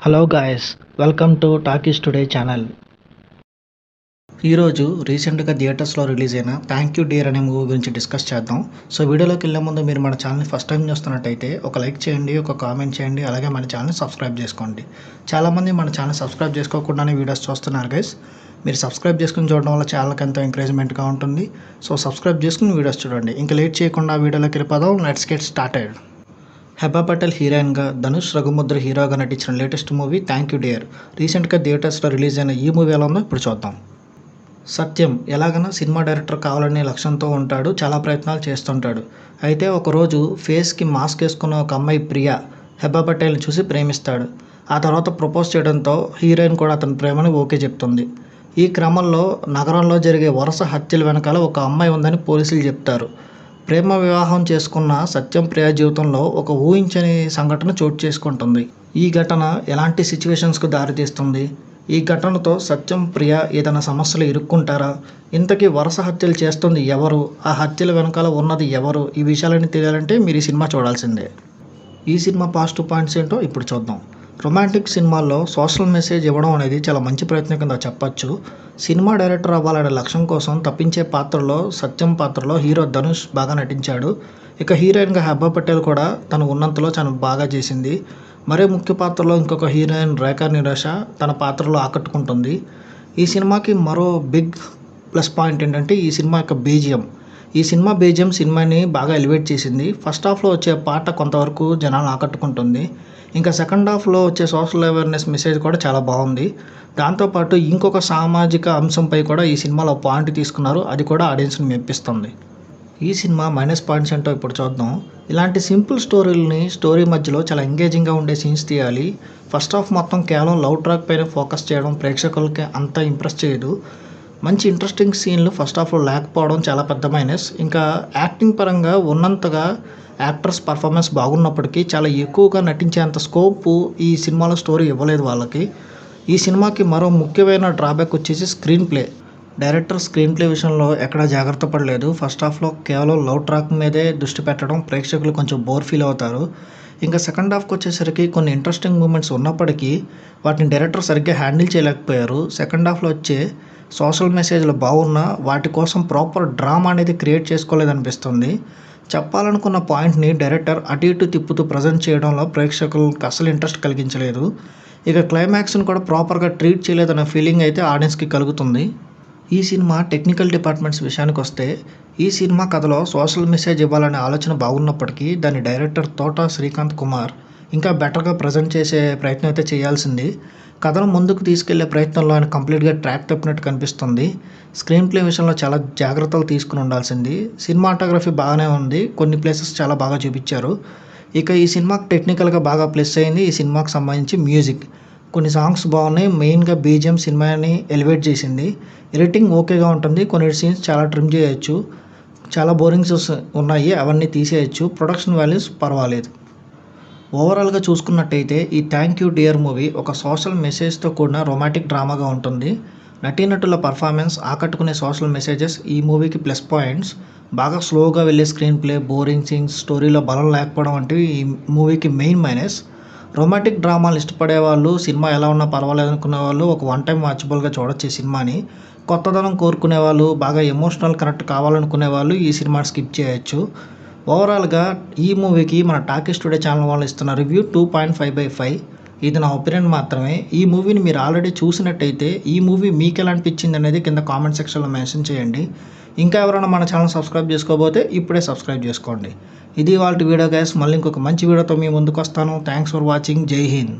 Hello guys, welcome to talkies today channel. ఈరోజు రీసెంట్గా థియేటర్స్లో రిలీజ్ అయిన థ్యాంక్ యూ డియర్ అనే మూవీ గురించి డిస్కస్ చేద్దాం. సో వీడియోలోకి వెళ్ళే ముందు మీరు మన ఛానల్ని ఫస్ట్ టైం చూస్తున్నట్టయితే ఒక లైక్ చేయండి, ఒక కామెంట్ చేయండి, అలాగే మన ఛానల్ని సబ్స్క్రైబ్ చేసుకోండి. చాలామంది మన ఛానల్ సబ్స్క్రైబ్ చేసుకోకుండానే వీడియోస్ చూస్తున్నారు గైస్. మీరు సబ్స్క్రైబ్ చేసుకుని చూడడం వల్ల ఛానల్కి ఎంతో ఎంకరేజ్మెంట్గా ఉంటుంది. సో సబ్స్క్రైబ్ చేసుకుని వీడియోస్ చూడండి. ఇంకా లేట్ చేయకుండా వీడియోలోకి వెళ్ళిపోదాం. Let's get started. Heba Patel హీరోయిన్గా, ధనుష్ రఘుముద్ర హీరోగా నటించిన latest movie thank you dear. రీసెంట్గా థియేటర్స్లో రిలీజ్ అయిన ఈ మూవీ ఎలా ఉందో ఇప్పుడు చూద్దాం. సత్యం ఎలాగైనా సినిమా డైరెక్టర్ కావాలనే లక్ష్యంతో ఉంటాడు, చాలా ప్రయత్నాలు చేస్తుంటాడు. అయితే ఒకరోజు ఫేస్కి మాస్క్ వేసుకున్న ఒక అమ్మాయి ప్రియా హెబా పటేల్ని చూసి ప్రేమిస్తాడు. ఆ తర్వాత ప్రపోజ్ చేయడంతో హీరోయిన్ కూడా అతని ప్రేమను ఓకే చెప్తుంది. ఈ క్రమంలో నగరంలో జరిగే వరుస హత్యల వెనకాల ఒక అమ్మాయి ఉందని పోలీసులు చెప్తారు. ప్రేమ వివాహం చేసుకున్న సత్యం ప్రియా జీవితంలో ఒక ఊహించని సంఘటన చోటు చేసుకుంటుంది. ఈ ఘటన ఎలాంటి సిచ్యువేషన్స్కు దారితీస్తుంది? ఈ ఘటనతో సత్యం ప్రియ ఏదైనా సమస్యలు ఇరుక్కుంటారా? ఇంతకీ వరుస హత్యలు చేస్తుంది ఎవరు? ఆ హత్యల వెనకాల ఉన్నది ఎవరు? ఈ విషయాలన్నీ తెలియాలంటే మీరు ఈ సినిమా చూడాల్సిందే. ఈ సినిమా పాజిటివ్ పాయింట్స్ ఏంటో ఇప్పుడు చూద్దాం. రొమాంటిక్ సినిమాల్లో సోషల్ మెసేజ్ ఇవ్వడం అనేది చాలా మంచి ప్రయత్నం కింద చెప్పచ్చు. సినిమా డైరెక్టర్ అవ్వాలనే లక్ష్యం కోసం తప్పించే పాత్రలో సత్యం పాత్రలో హీరో ధనుష్ బాగా నటించాడు. ఇక హీరోయిన్గా హెబా పటేల్ కూడా తను ఉన్నంతలో చాలా బాగా చేసింది. మరే ముఖ్య పాత్రలో ఇంకొక హీరోయిన్ రేఖా నిరోష తన పాత్రలో ఆకట్టుకుంటుంది. ఈ సినిమాకి మరో బిగ్ ప్లస్ పాయింట్ ఏంటంటే ఈ సినిమా యొక్క బీజిఎం. ఈ సినిమా బీజిఎం సినిమాని బాగా ఎలివేట్ చేసింది. ఫస్ట్ హాఫ్లో వచ్చే పాట కొంతవరకు జనాలను ఆకట్టుకుంటుంది. ఇంకా సెకండ్ హాఫ్లో వచ్చే సోషల్ అవేర్నెస్ మెసేజ్ కూడా చాలా బాగుంది. దాంతోపాటు ఇంకొక సామాజిక అంశంపై కూడా ఈ సినిమాలో పాయింట్ తీసుకున్నారు, అది కూడా ఆడియన్స్ని మెప్పిస్తుంది. ఈ సినిమా మైనస్ పాయింట్స్ ఏంటో ఇప్పుడు చూద్దాం. ఇలాంటి సింపుల్ స్టోరీ మధ్యలో చాలా ఎంగేజింగ్గా ఉండే సీన్స్ తీయాలి. ఫస్ట్ హాఫ్ మొత్తం కేవలం లవ్ ట్రాక్ పైన ఫోకస్ చేయడం ప్రేక్షకులకి అంత ఇంప్రెస్ చేయదు. మంచి ఇంట్రెస్టింగ్ సీన్లు ఫస్ట్ హాఫ్లో లేకపోవడం చాలా పెద్ద మైనస్. ఇంకా యాక్టింగ్ పరంగా ఉన్నంతగా యాక్టర్స్ పర్ఫార్మెన్స్ బాగున్నప్పటికీ చాలా ఎక్కువగా నటించేంత స్కోప్ ఈ సినిమాలో స్టోరీ ఇవ్వలేదు వాళ్ళకి. ఈ సినిమాకి మరో ముఖ్యమైన డ్రాబ్యాక్ వచ్చేసి screen play. Director screen play విషయంలో ఎక్కడా జాగ్రత్త పడలేదు. ఫస్ట్ హాఫ్లో కేవలం లవ్ ట్రాక్ మీదే దృష్టి పెట్టడం ప్రేక్షకులు కొంచెం బోర్ ఫీల్ అవుతారు. ఇంకా సెకండ్ హాఫ్కి వచ్చేసరికి కొన్ని ఇంట్రెస్టింగ్ మూమెంట్స్ ఉన్నప్పటికీ వాటిని డైరెక్టర్ సరిగ్గా హ్యాండిల్ చేయలేకపోయారు. సెకండ్ హాఫ్లో వచ్చే సోషల్ మెసేజ్లు బాగున్నా వాటి కోసం ప్రాపర్ డ్రామా అనేది క్రియేట్ చేసుకోలేదనిపిస్తుంది. చెప్పాలనుకున్న పాయింట్ని డైరెక్టర్ అటు ఇటు తిప్పుతూ ప్రజెంట్ చేయడంలో ప్రేక్షకులకు అసలు ఇంట్రెస్ట్ కలిగించలేదు. ఇక క్లైమాక్స్ని కూడా ప్రాపర్గా ట్రీట్ చేయలేదన్న ఫీలింగ్ అయితే ఆడియన్స్కి కలుగుతుంది. ఈ సినిమా టెక్నికల్ డిపార్ట్మెంట్స్ విషయానికి వస్తే ఈ సినిమా కథలో సోషల్ మెసేజ్ ఇవ్వాలనే ఆలోచన బాగున్నప్పటికీ దాని డైరెక్టర్ తోట శ్రీకాంత్ కుమార్ ఇంకా బెటర్గా ప్రజెంట్ చేసే ప్రయత్నం అయితే చేయాల్సింది. కథను ముందుకు తీసుకెళ్లే ప్రయత్నంలో ఆయన కంప్లీట్గా ట్రాక్ తప్పినట్టు కనిపిస్తుంది. స్క్రీన్ ప్లే విషయంలో చాలా జాగ్రత్తలు తీసుకుని ఉండాల్సింది. సినిమాటోగ్రఫీ బాగానే ఉంది, కొన్ని ప్లేసెస్ చాలా బాగా చూపించారు. ఇక ఈ సినిమాకి టెక్నికల్గా బాగా ప్లస్ అయింది ఈ సినిమాకి సంబంధించి మ్యూజిక్. కొన్ని సాంగ్స్ బాగున్నాయి, మెయిన్గా బీజిఎం సినిమాని ఎలివేట్ చేసింది. ఎడిటింగ్ ఓకేగా ఉంటుంది, కొన్ని సీన్స్ చాలా ట్రిమ్ చేయొచ్చు, చాలా బోరింగ్స్ ఉన్నాయి, అవన్నీ తీసేయచ్చు. ప్రొడక్షన్ వాల్యూస్ పర్వాలేదు. ఓవరాల్గా చూసుకున్నట్టయితే ఈ థ్యాంక్ యూ డియర్ మూవీ ఒక సోషల్ మెసేజ్తో కూడిన రొమాంటిక్ డ్రామాగా ఉంటుంది. నటీనటుల పర్ఫార్మెన్స్, ఆకట్టుకునే సోషల్ మెసేజెస్ ఈ మూవీకి ప్లస్ పాయింట్స్. బాగా స్లోగా వెళ్ళే స్క్రీన్ ప్లే, బోరింగ్ సీన్స్, స్టోరీలో బలం లేకపోవడం వంటివి ఈ మూవీకి మెయిన్ మైనస్. రొమాంటిక్ డ్రామాలు ఇష్టపడే వాళ్ళు, సినిమా ఎలా ఉన్నా పర్వాలేదు అనుకునే వాళ్ళు ఒక వన్ టైం వాచబుల్గా చూడొచ్చు ఈ సినిమాని. కొత్తదనం కోరుకునే వాళ్ళు, బాగా ఎమోషనల్ కనెక్ట్ కావాలనుకునే వాళ్ళు ఈ సినిమాని స్కిప్ చేయొచ్చు. ఓవరాల్గా ఈ మూవీకి మన టాకీస్ టుడే ఛానల్ వాళ్ళు ఇస్తున్న రివ్యూ 2.5/5. ఇది నా ఒపీనియన్ మాత్రమే. ఈ మూవీని మీరు ఆల్రెడీ చూసినట్టయితే ఈ మూవీ మీకు ఎలా అనిపించింది అనేది కింద కామెంట్ సెక్షన్లో మెన్షన్ చేయండి. ఇంకా ఎవరైనా మన ఛానల్ సబ్స్క్రైబ్ చేసుకోకపోతే ఇప్పుడే సబ్స్క్రైబ్ చేసుకోండి. ఇది వాళ్ళ వీడియో గైస్. మళ్ళీ ఇంకొక మంచి వీడియోతో మీ ముందుకు వస్తాను. Thanks for watching. జై హింద్.